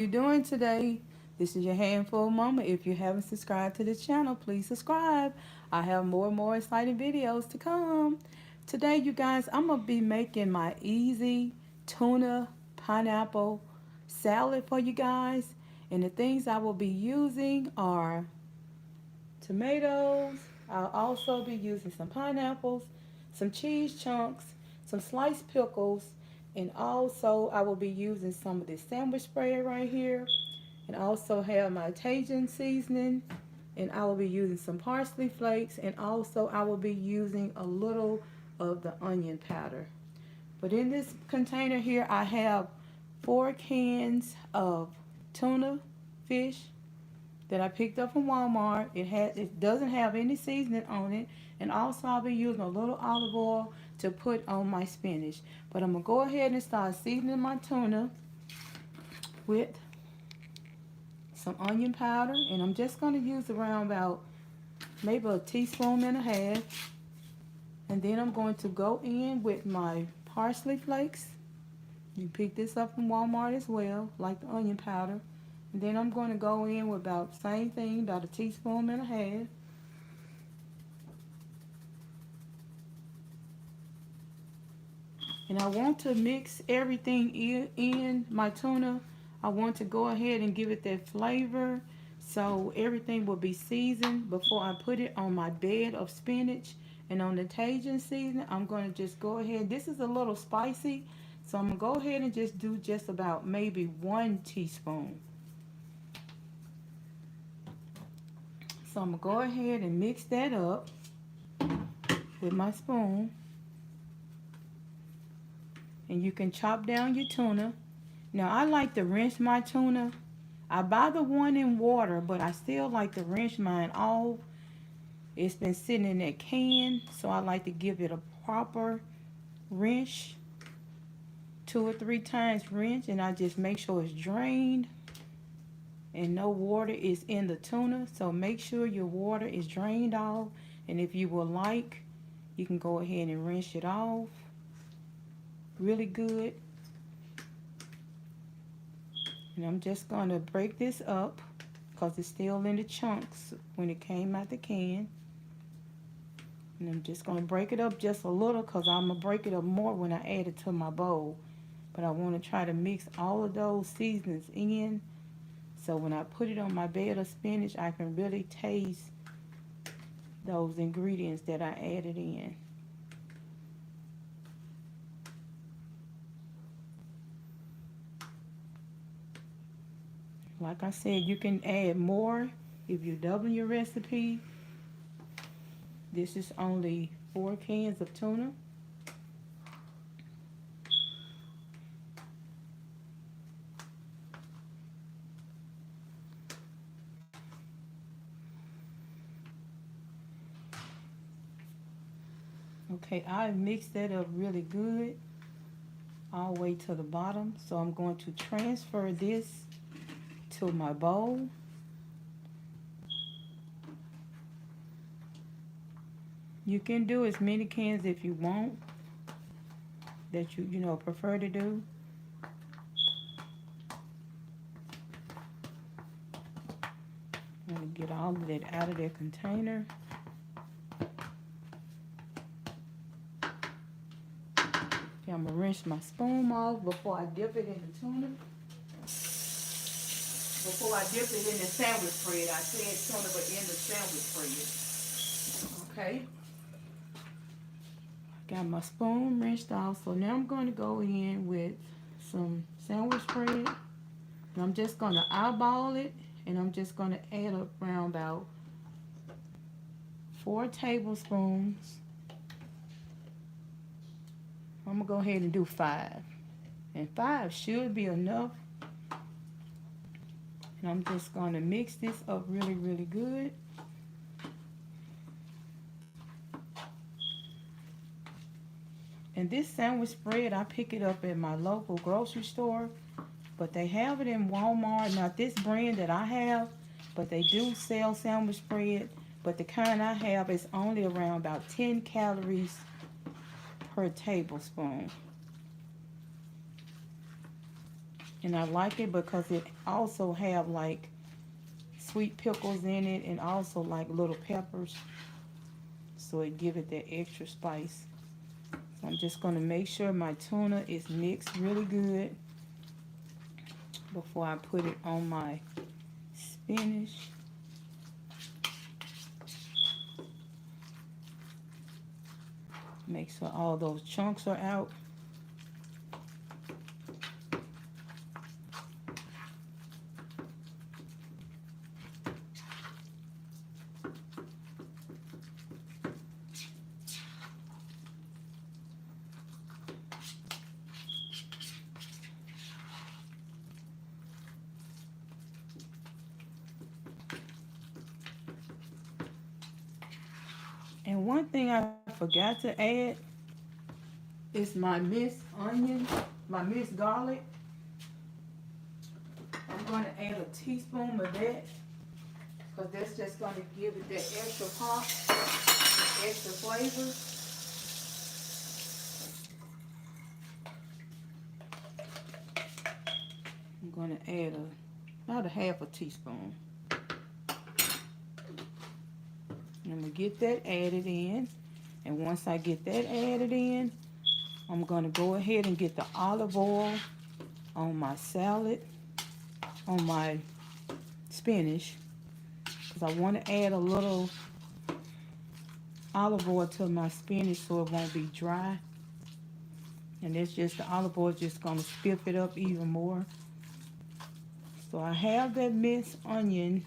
You doing today? This is your handful moment. If you haven't subscribed to this channel, please subscribe. I have more and more exciting videos to come. Today, you guys, I'm going to be making my easy tuna pineapple salad for you guys. And the things I will be using are tomatoes. I'll also be using some pineapples, some cheese chunks, some sliced pickles, and also I will be using some of this sandwich spread right here, and also have my Cajun seasoning, and I will be using some parsley flakes, and also I will be using a little of the onion powder. But in this container here, I have 4 cans of tuna fish that I picked up from Walmart. It doesn't have any seasoning on it, and also I'll be using a little olive oil to put on my spinach. But I'm gonna go ahead and start seasoning my tuna with some onion powder, and I'm just gonna use around about maybe a teaspoon and a half. And then I'm going to go in with my parsley flakes. You pick this up from Walmart as well, like the onion powder. And then I'm going to go in with about the same thing, about a teaspoon and a half. And I want to mix everything in my tuna. I want to go ahead and give it that flavor so everything will be seasoned before I put it on my bed of spinach. And on the Cajun seasoning, I'm going to just go ahead. This is a little spicy, so I'm going to go ahead and just do just about maybe 1 teaspoon. So I'm going to go ahead and mix that up with my spoon. And you can chop down your tuna. Now I like to rinse my tuna. I buy the one in water, but I still like to rinse mine off. It's been sitting in that can, so I like to give it a proper rinse. 2 or 3 times rinse, and I just make sure it's drained and no water is in the tuna. So make sure your water is drained off, and if you would like, you can go ahead and rinse it off really good. And I'm just going to break this up because it's still in the chunks when it came out the can. And I'm just going to break it up just a little because I'm going to break it up more when I add it to my bowl. But I want to try to mix all of those seasonings in, so when I put it on my bed of spinach, I can really taste those ingredients that I added in. Like I said, you can add more if you double your recipe. This is only 4 cans of tuna. Okay, I mixed that up really good all the way to the bottom. So I'm going to transfer this to my bowl. You can do as many cans if you want, that you prefer to do. I'm going to get all of that out of their container. Okay, I'm going to rinse my spoon off before I dip it in the tuna. Before I dip it in the sandwich spread. I said tuna, but in the sandwich spread. Okay. Got my spoon rinsed off. So now I'm going to go in with some sandwich spread. And I'm just going to eyeball it. And I'm just going to add up around about 4 tablespoons. I'm going to go ahead and do 5. And 5 should be enough. And I'm just going to mix this up really, really good. And this sandwich spread, I pick it up at my local grocery store. But they have it in Walmart. Not this brand that I have, but they do sell sandwich spread. But the kind I have is only around about 10 calories per tablespoon. And I like it because it also have like sweet pickles in it and also like little peppers. So it give it that extra spice. So I'm just going to make sure my tuna is mixed really good before I put it on my spinach. Make sure all those chunks are out. And one thing I forgot to add is my minced onion, my minced garlic. I'm going to add a teaspoon of that because that's just going to give it that extra pop, that extra flavor. I'm going to add about a half a teaspoon. And I'm going to get that added in. And once I get that added in, I'm going to go ahead and get the olive oil on my salad, on my spinach, because I want to add a little olive oil to my spinach so it won't be dry. And it's just the olive oil is just going to spiff it up even more. So I have that minced onion,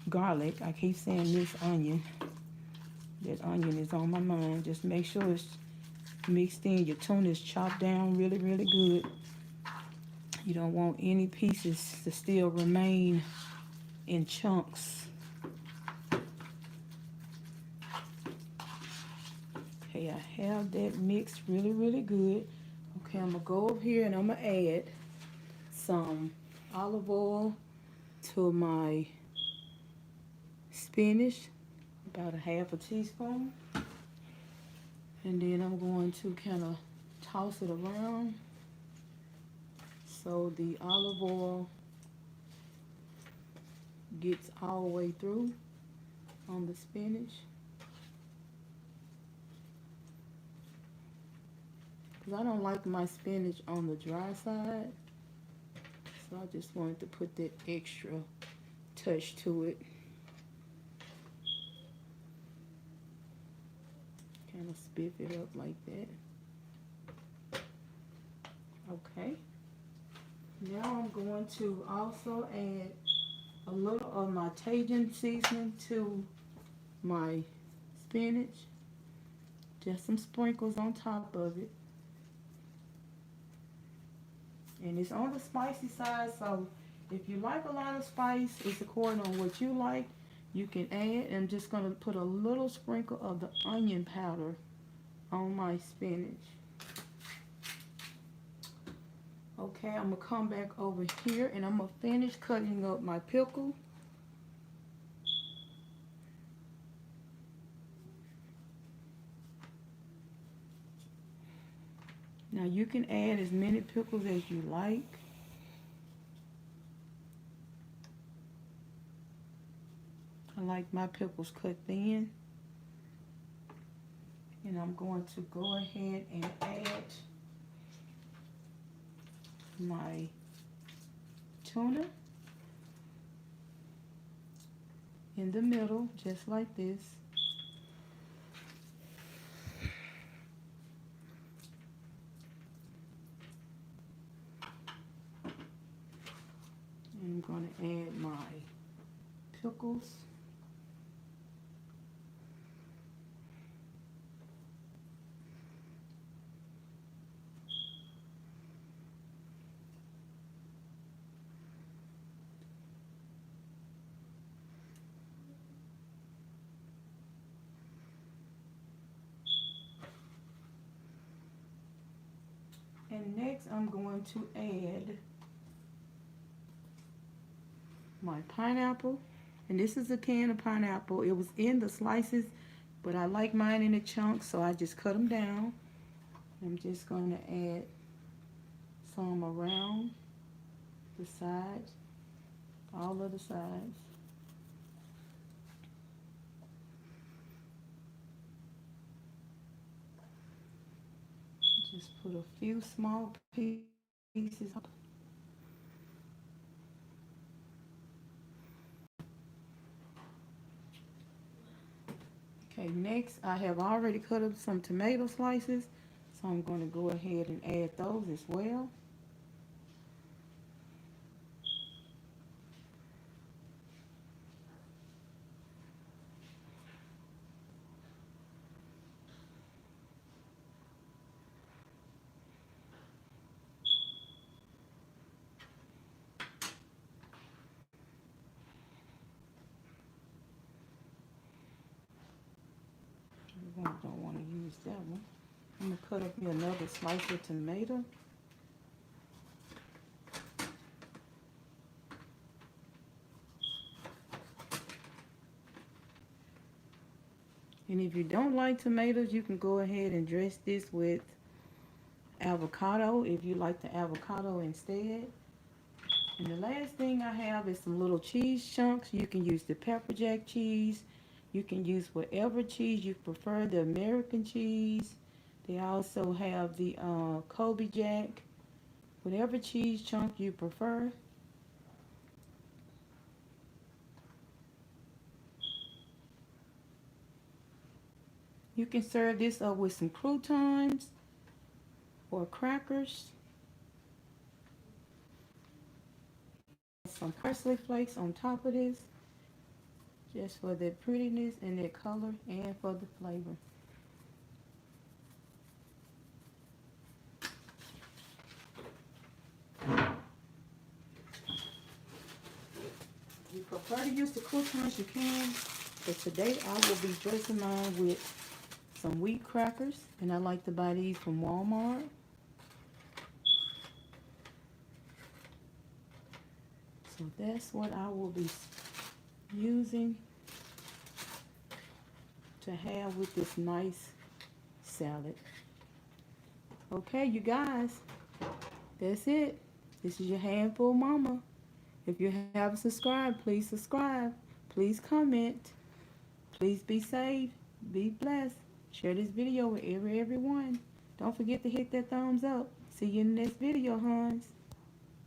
garlic. I keep saying minced onion. That onion is on my mind. Just make sure it's mixed in. Your tuna is chopped down really, really good. You don't want any pieces to still remain in chunks. Okay, I have that mixed really, really good. Okay, I'm going to go over here and I'm going to add some olive oil to my spinach, about a half a teaspoon. And then I'm going to kind of toss it around so the olive oil gets all the way through on the spinach. Because I don't like my spinach on the dry side. So I just wanted to put that extra touch to it. Kind of spiff it up like that. Okay. Now I'm going to also add a little of my Cajun seasoning to my spinach. Just some sprinkles on top of it. And it's on the spicy side, so if you like a lot of spice, it's according on what you like. You can add. I'm just going to put a little sprinkle of the onion powder on my spinach. Okay, I'm going to come back over here and I'm going to finish cutting up my pickle. Now you can add as many pickles as you like. I like my pickles cut thin. And I'm going to go ahead and add my tuna in the middle, just like this. And I'm going to add my pickles. And next I'm going to add my pineapple. And this is a can of pineapple. It was in the slices, but I like mine in the chunks, so I just cut them down. I'm just going to add some around the sides, all of the sides. Just put a few small pieces. Okay, next I have already cut up some tomato slices, so I'm going to go ahead and add those as well. Don't want to use that one. I'm going to cut up me another slice of tomato. And if you don't like tomatoes, you can go ahead and dress this with avocado if you like the avocado instead. And the last thing I have is some little cheese chunks. You can use the pepper jack cheese. You can use whatever cheese you prefer, the American cheese. They also have the Kobe Jack. Whatever cheese chunk you prefer. You can serve this up with some croutons or crackers. Some parsley flakes on top of this, just for their prettiness and their color and for the flavor. If you prefer to use the croutons, you can. But today I will be dressing mine with some wheat crackers, and I like to buy these from Walmart. So that's what I will be using to have with this nice salad. Okay, you guys, that's it. This is your handful mama. If you haven't subscribed, please subscribe. Please comment. Please be safe. Be blessed. Share this video with everyone. Don't forget to hit that thumbs up. See you in the next video, Hans.